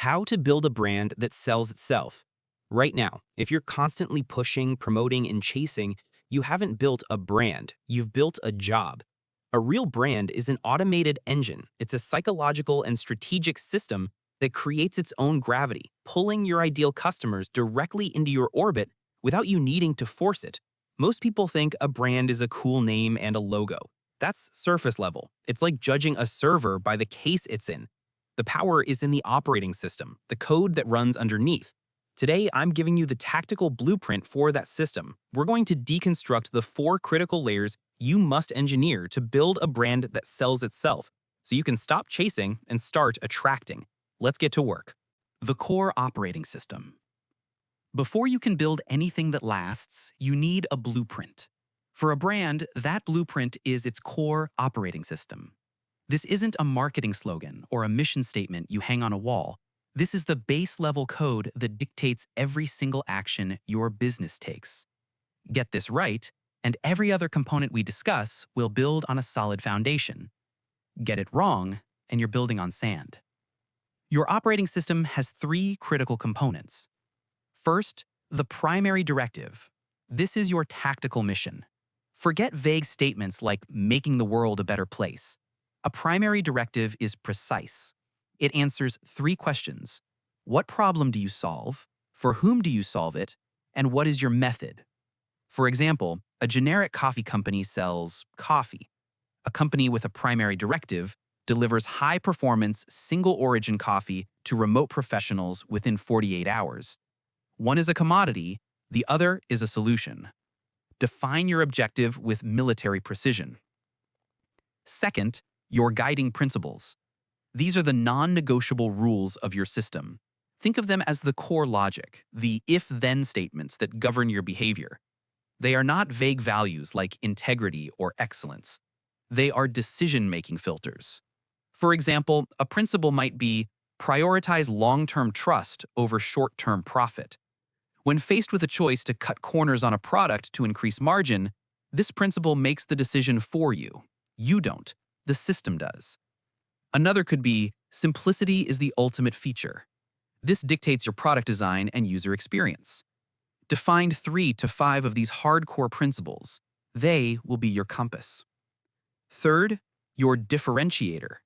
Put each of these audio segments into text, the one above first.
How to build a brand that sells itself. Right now, if you're constantly pushing, promoting, and chasing, you haven't built a brand, you've built a job. A real brand is an automated engine. It's a psychological and strategic system that creates its own gravity, pulling your ideal customers directly into your orbit without you needing to force it. Most people think a brand is a cool name and a logo. That's surface level. It's like judging a server by the case it's in. The power is in the operating system, the code that runs underneath. Today, I'm giving you the tactical blueprint for that system. We're going to deconstruct the 4 critical layers you must engineer to build a brand that sells itself, so you can stop chasing and start attracting. Let's get to work. The core operating system. Before you can build anything that lasts, you need a blueprint. For a brand, that blueprint is its core operating system. This isn't a marketing slogan or a mission statement you hang on a wall. This is the base-level code that dictates every single action your business takes. Get this right, and every other component we discuss will build on a solid foundation. Get it wrong, and you're building on sand. Your operating system has 3 critical components. First, the primary directive. This is your tactical mission. Forget vague statements like making the world a better place. A primary directive is precise. It answers 3 questions. What problem do you solve? For whom do you solve it? And what is your method? For example, a generic coffee company sells coffee. A company with a primary directive delivers high-performance, single-origin coffee to remote professionals within 48 hours. One is a commodity, the other is a solution. Define your objective with military precision. Second, your guiding principles. These are the non-negotiable rules of your system. Think of them as the core logic, the if-then statements that govern your behavior. They are not vague values like integrity or excellence. They are decision-making filters. For example, a principle might be prioritize long-term trust over short-term profit. When faced with a choice to cut corners on a product to increase margin, this principle makes the decision for you. You don't. The system does. Another could be, simplicity is the ultimate feature. This dictates your product design and user experience. Define 3 to 5 of these hardcore principles. They will be your compass. Third, your differentiator.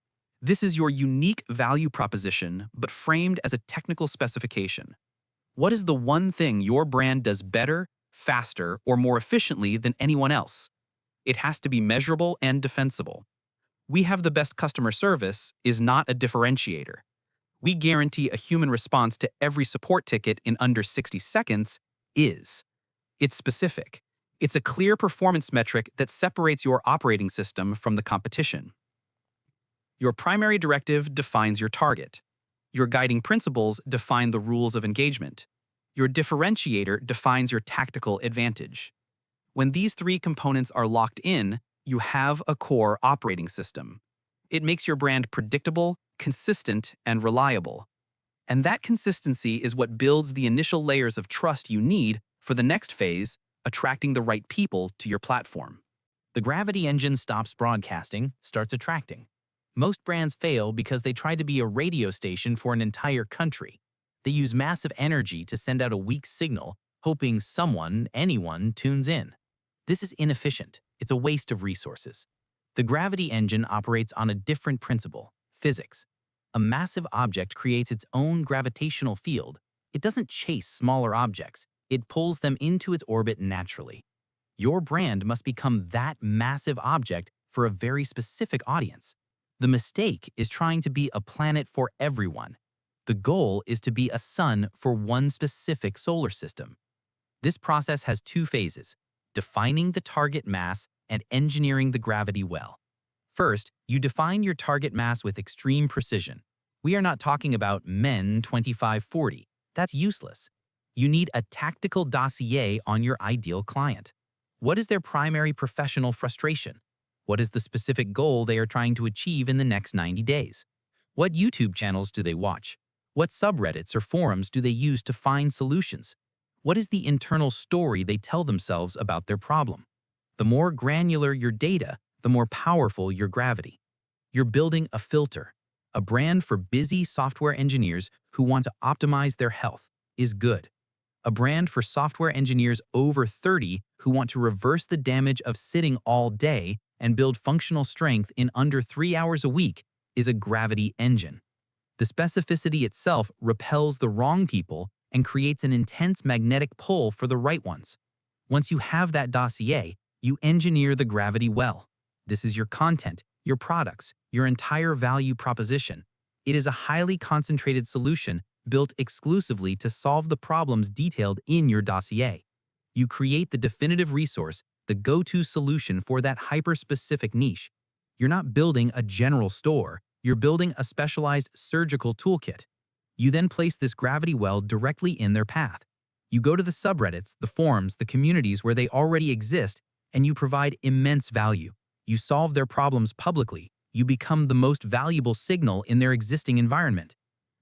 This is your unique value proposition, but framed as a technical specification. What is the one thing your brand does better, faster, or more efficiently than anyone else? It has to be measurable and defensible. We have the best customer service is not a differentiator. We guarantee a human response to every support ticket in under 60 seconds is. It's specific. It's a clear performance metric that separates your operating system from the competition. Your primary directive defines your target. Your guiding principles define the rules of engagement. Your differentiator defines your tactical advantage. When these 3 components are locked in, you have a core operating system. It makes your brand predictable, consistent, and reliable. And that consistency is what builds the initial layers of trust you need for the next phase, attracting the right people to your platform. The gravity engine stops broadcasting, starts attracting. Most brands fail because they try to be a radio station for an entire country. They use massive energy to send out a weak signal, hoping someone, anyone, tunes in. This is inefficient. It's a waste of resources. The gravity engine operates on a different principle, physics. A massive object creates its own gravitational field. It doesn't chase smaller objects. It pulls them into its orbit naturally. Your brand must become that massive object for a very specific audience. The mistake is trying to be a planet for everyone. The goal is to be a sun for one specific solar system. This process has 2 phases: defining the target mass and engineering the gravity well. First, you define your target mass with extreme precision. We are not talking about men 25-40. That's useless. You need a tactical dossier on your ideal client. What is their primary professional frustration? What is the specific goal they are trying to achieve in the next 90 days? What YouTube channels do they watch? What subreddits or forums do they use to find solutions? What is the internal story they tell themselves about their problem? The more granular your data, the more powerful your gravity. You're building a filter. A brand for busy software engineers who want to optimize their health is good. A brand for software engineers over 30 who want to reverse the damage of sitting all day and build functional strength in under 3 hours a week is a gravity engine. The specificity itself repels the wrong people and creates an intense magnetic pull for the right ones. Once you have that dossier, you engineer the gravity well. This is your content, your products, your entire value proposition. It is a highly concentrated solution built exclusively to solve the problems detailed in your dossier. You create the definitive resource, the go-to solution for that hyper-specific niche. You're not building a general store, you're building a specialized surgical toolkit. You then place this gravity well directly in their path. You go to the subreddits, the forums, the communities where they already exist, and you provide immense value. You solve their problems publicly. You become the most valuable signal in their existing environment.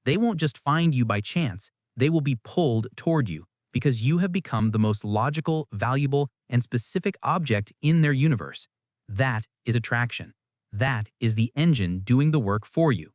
They won't just find you by chance, they will be pulled toward you because you have become the most logical, valuable, and specific object in their universe. That is attraction. That is the engine doing the work for you.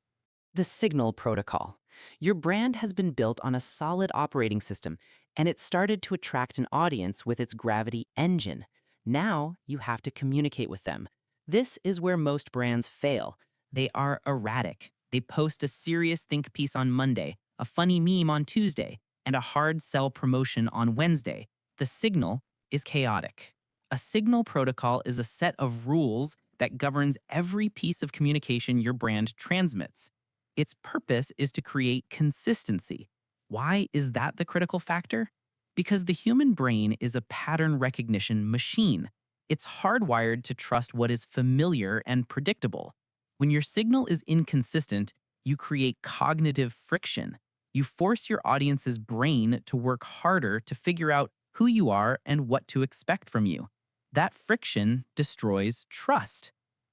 The signal protocol. Your brand has been built on a solid operating system, and it started to attract an audience with its gravity engine. Now you have to communicate with them. This is where most brands fail. They are erratic. They post a serious think piece on Monday, a funny meme on Tuesday, and a hard sell promotion on Wednesday. The signal is chaotic. A signal protocol is a set of rules that governs every piece of communication your brand transmits. Its purpose is to create consistency. Why is that the critical factor? Because the human brain is a pattern recognition machine. It's hardwired to trust what is familiar and predictable. When your signal is inconsistent, you create cognitive friction. You force your audience's brain to work harder to figure out who you are and what to expect from you. That friction destroys trust.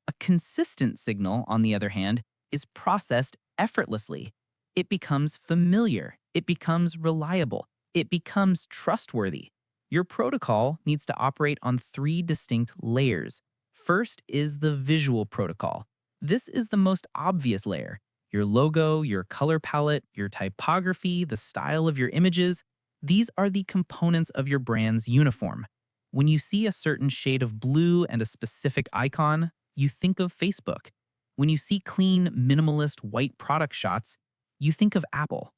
A consistent signal, on the other hand, is processed effortlessly. It becomes familiar. It becomes reliable. It becomes trustworthy. Your protocol needs to operate on 3 distinct layers. First is the visual protocol. This is the most obvious layer. Your logo, your color palette, your typography, the style of your images, these are the components of your brand's uniform. When you see a certain shade of blue and a specific icon, you think of Facebook. When you see clean, minimalist white product shots, you think of Apple.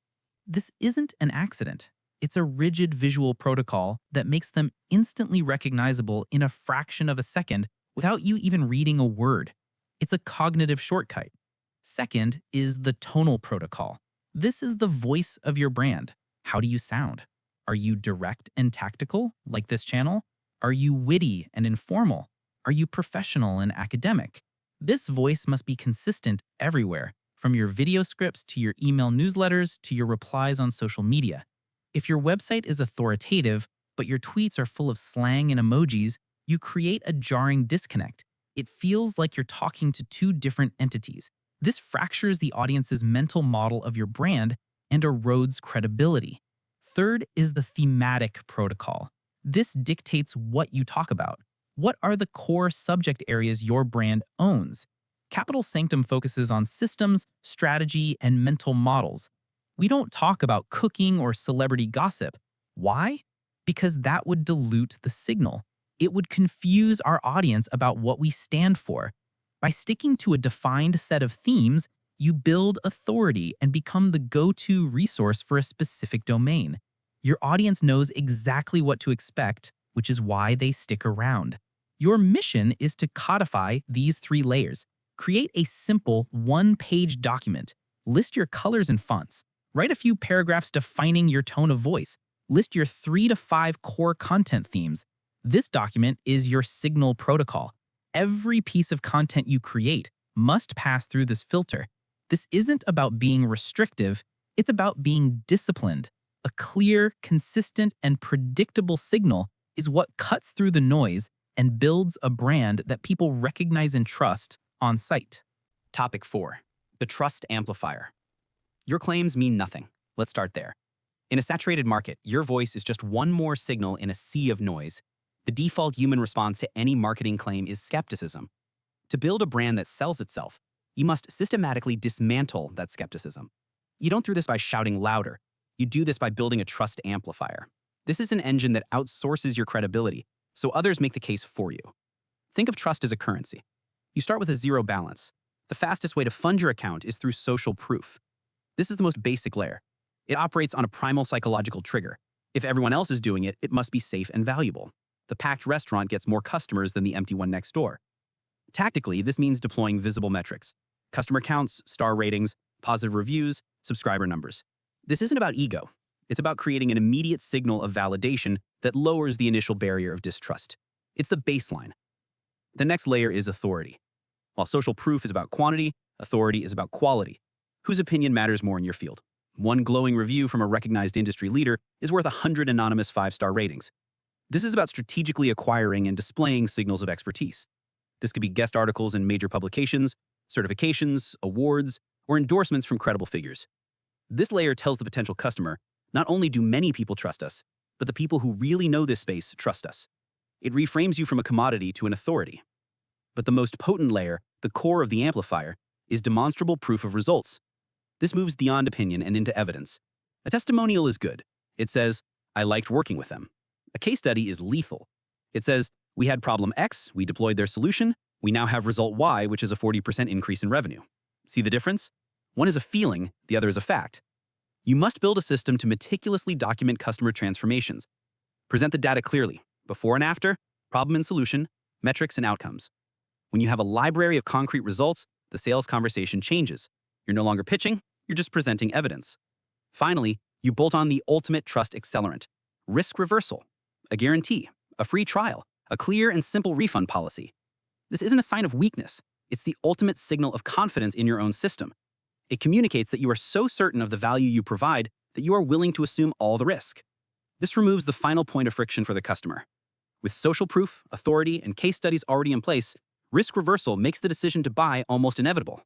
This isn't an accident. It's a rigid visual protocol that makes them instantly recognizable in a fraction of a second without you even reading a word. It's a cognitive shortcut. Second is the tonal protocol. This is the voice of your brand. How do you sound? Are you direct and tactical, like this channel? Are you witty and informal? Are you professional and academic? This voice must be consistent everywhere, from your video scripts to your email newsletters to your replies on social media. If your website is authoritative, but your tweets are full of slang and emojis, you create a jarring disconnect. It feels like you're talking to 2 different entities. This fractures the audience's mental model of your brand and erodes credibility. Third is the thematic protocol. This dictates what you talk about. What are the core subject areas your brand owns? CapitalSanctum focuses on systems, strategy, and mental models. We don't talk about cooking or celebrity gossip. Why? Because that would dilute the signal. It would confuse our audience about what we stand for. By sticking to a defined set of themes, you build authority and become the go-to resource for a specific domain. Your audience knows exactly what to expect, which is why they stick around. Your mission is to codify these 3 layers. Create a simple 1-page document. List your colors and fonts. Write a few paragraphs defining your tone of voice. List your 3 to 5 core content themes. This document is your signal protocol. Every piece of content you create must pass through this filter. This isn't about being restrictive, it's about being disciplined. A clear, consistent, and predictable signal is what cuts through the noise and builds a brand that people recognize and trust on site. Topic 4. The trust amplifier. Your claims mean nothing. Let's start there. In a saturated market, your voice is just one more signal in a sea of noise. The default human response to any marketing claim is skepticism. To build a brand that sells itself, You must systematically dismantle that skepticism. You don't do this by shouting louder. You do this by building a trust amplifier. This is an engine that outsources your credibility, so others make the case for you. Think of trust as a currency. You start with a zero balance. The fastest way to fund your account is through social proof. This is the most basic layer. It operates on a primal psychological trigger. If everyone else is doing it, it must be safe and valuable. The packed restaurant gets more customers than the empty one next door. Tactically, this means deploying visible metrics: customer counts, star ratings, positive reviews, subscriber numbers. This isn't about ego. It's about creating an immediate signal of validation that lowers the initial barrier of distrust. It's the baseline. The next layer is authority. While social proof is about quantity, authority is about quality. Whose opinion matters more in your field? One glowing review from a recognized industry leader is worth 100 anonymous 5-star ratings. This is about strategically acquiring and displaying signals of expertise. This could be guest articles in major publications, certifications, awards, or endorsements from credible figures. This layer tells the potential customer, not only do many people trust us, but the people who really know this space trust us. It reframes you from a commodity to an authority. But the most potent layer, the core of the amplifier, is demonstrable proof of results. This moves beyond opinion and into evidence. A testimonial is good. It says, I liked working with them. A case study is lethal. It says, we had problem X, we deployed their solution, we now have result Y, which is a 40% increase in revenue. See the difference? One is a feeling, the other is a fact. You must build a system to meticulously document customer transformations. Present the data clearly, before and after, problem and solution, metrics and outcomes. When you have a library of concrete results, the sales conversation changes. You're no longer pitching, you're just presenting evidence. Finally, you bolt on the ultimate trust accelerant: risk reversal, a guarantee, a free trial, a clear and simple refund policy. This isn't a sign of weakness. It's the ultimate signal of confidence in your own system. It communicates that you are so certain of the value you provide that you are willing to assume all the risk. This removes the final point of friction for the customer. With social proof, authority, and case studies already in place, risk reversal makes the decision to buy almost inevitable.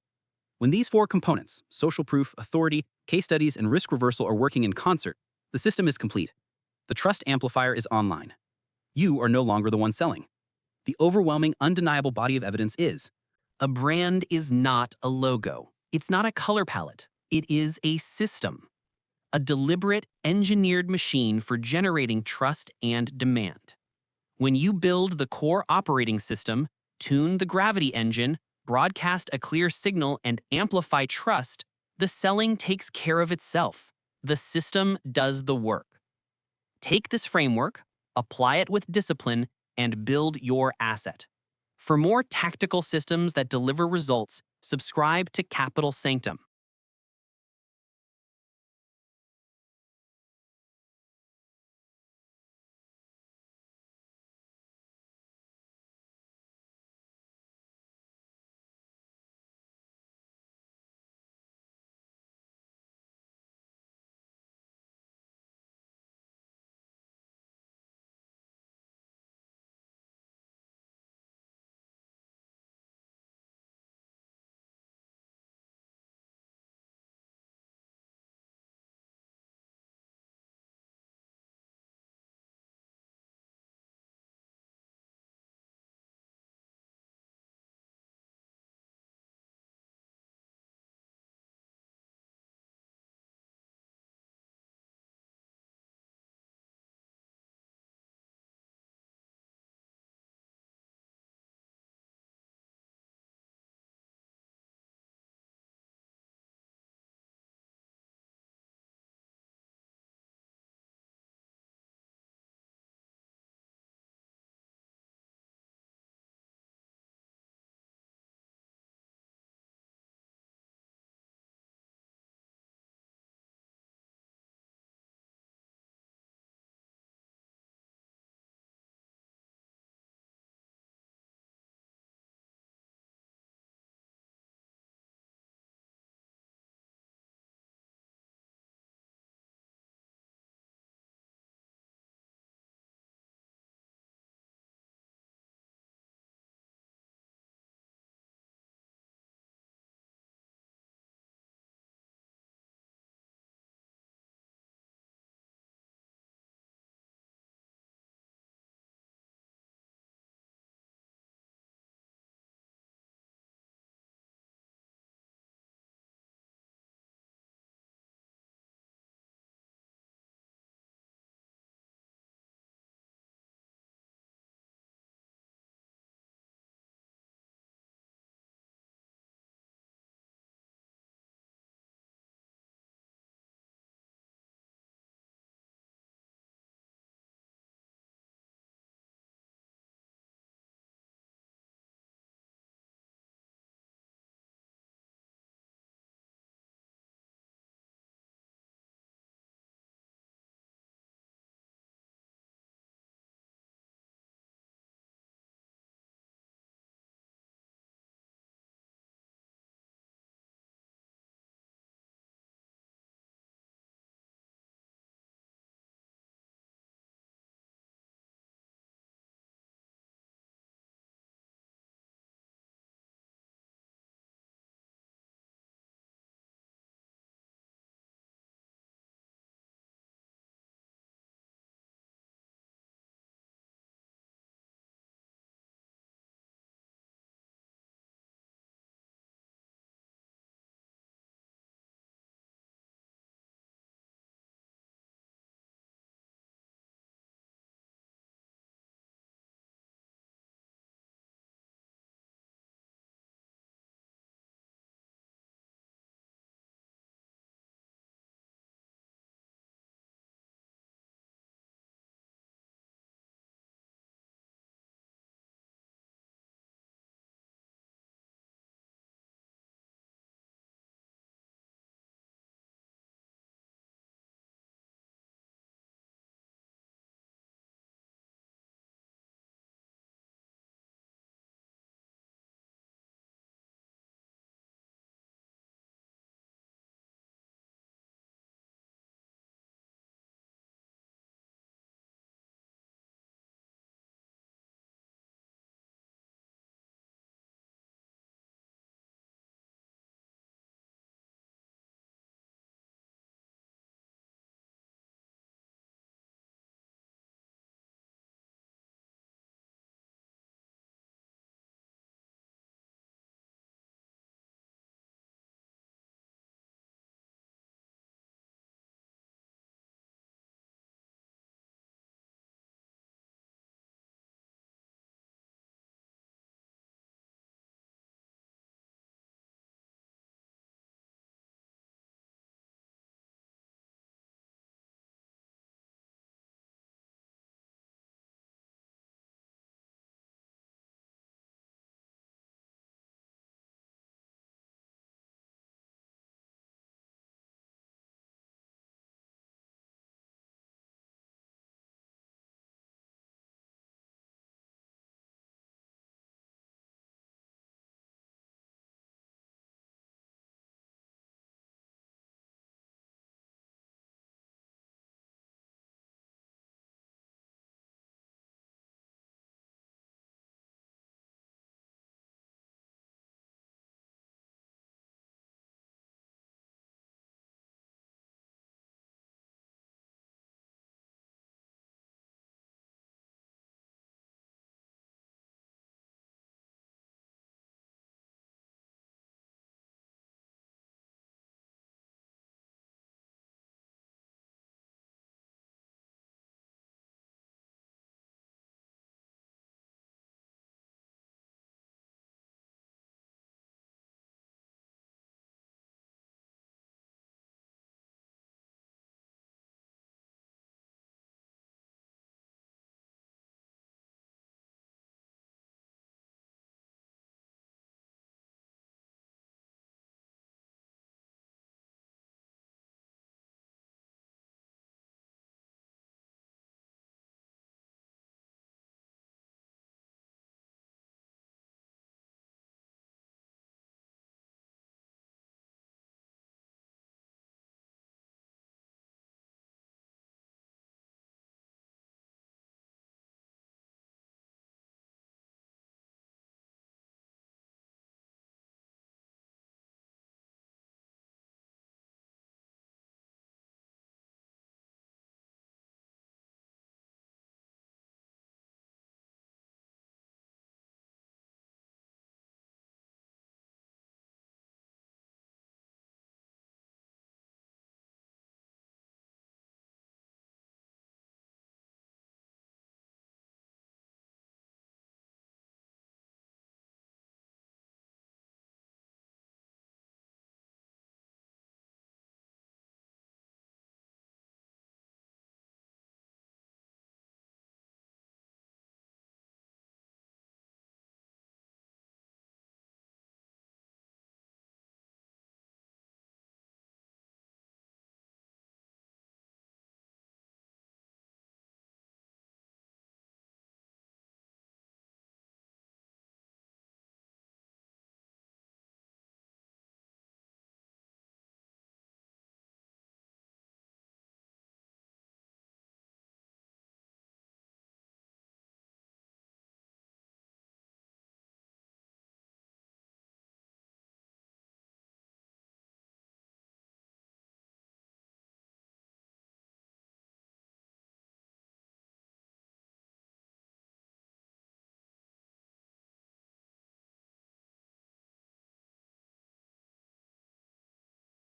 When these 4 components, social proof, authority, case studies, and risk reversal, are working in concert, the system is complete. The trust amplifier is online. You are no longer the one selling. The overwhelming, undeniable body of evidence is: a brand is not a logo. It's not a color palette. It is a system. A deliberate, engineered machine for generating trust and demand. When you build the core operating system, tune the gravity engine, broadcast a clear signal, and amplify trust, the selling takes care of itself. The system does the work. Take this framework, apply it with discipline, and build your asset. For more tactical systems that deliver results, subscribe to CapitalSanctum.